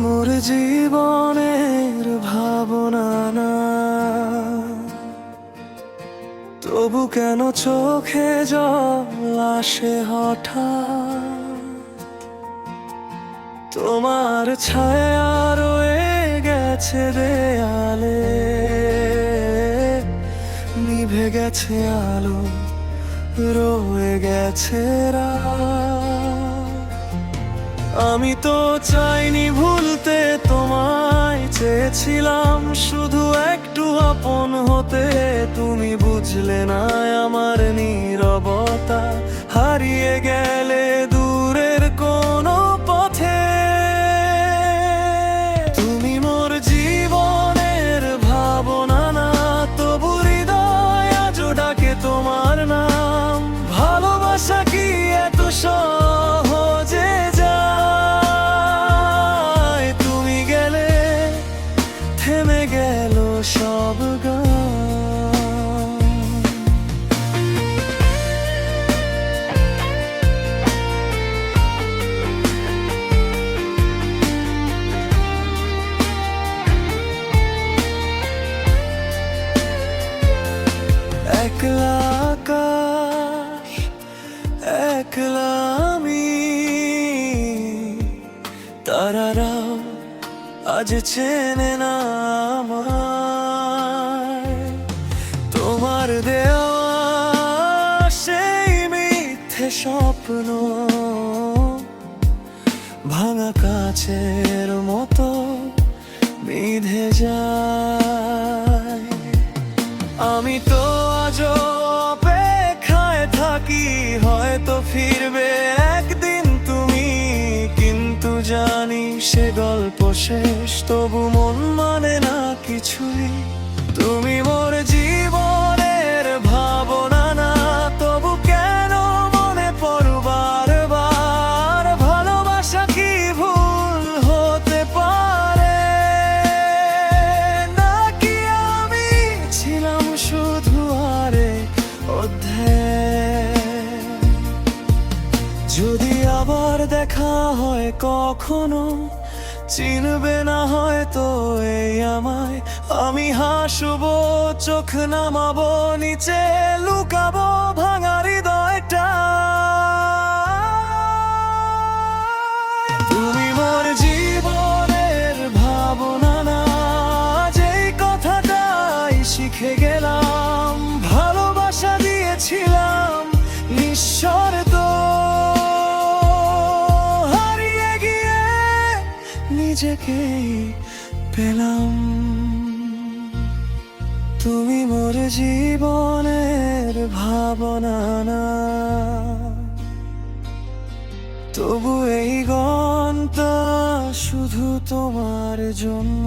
মোর জীবনের ভাবনা না, তবু কেন চোখে জল আসে হঠাৎ। তোমার ছায়া রয়ে গেছে দেয়ালে, নিভে গেছে আলো, রয়ে গেছে রাত। আমি তো চাইনি ভুলতে তোমায়, চেয়েছিলাম শুধু একটু আপন হতে। তুমি বুঝলে না আমার নীরবতা, হারিয়ে গেলে দূরের কোনো পথে। তুমি মোর জীবনের ভাবনা না, তবু হৃদয় আজও ডাকে তোমার নাম। ভালোবাসা কি এত সহজে যায়? তুমি গেলে থেমে গেল সব গান। একলা আকাশ, একলা আমি, তারারাও আজ চেনে না আমায়। তোমার দেওয়া সেই মিথ্যে স্বপ্ন ভাঙা কাচের মতো বিঁধে যায়। আমি তো আজও অপেক্ষায় থাকি, হয়তো ফিরবে একদিন তুমি। কিন্তু জানি সে গল্প শেষ, তবু মন মানে না কিছুই। তুমি মোর জীবনের ভাবনা না, তবু কেন মনে পড়ো বারবার। ভালোবাসা কি ভুল হতে পারে? নাকি আমি ছিলাম শুধু আরেক অধ্যায়? যদি আবার দেখা হয় কখনো, চিনবে না হয়তো এই আমায়। আমি হাসবো, চোখ নামাবো, নিচে লুকাবো ভাঙা হৃদয়টা। তুমি মোর জীবনের ভাবনা না, যেই কথাটাই শিখে গেলাম। ভালোবাসা দিয়েছিলাম নিঃশর্ত, হারিয়ে গিয়ে নিজেকেই পেলাম। তুমি মোর জীবনের ভাবনা না, তবু এই গানটা শুধু তোমার জন্য।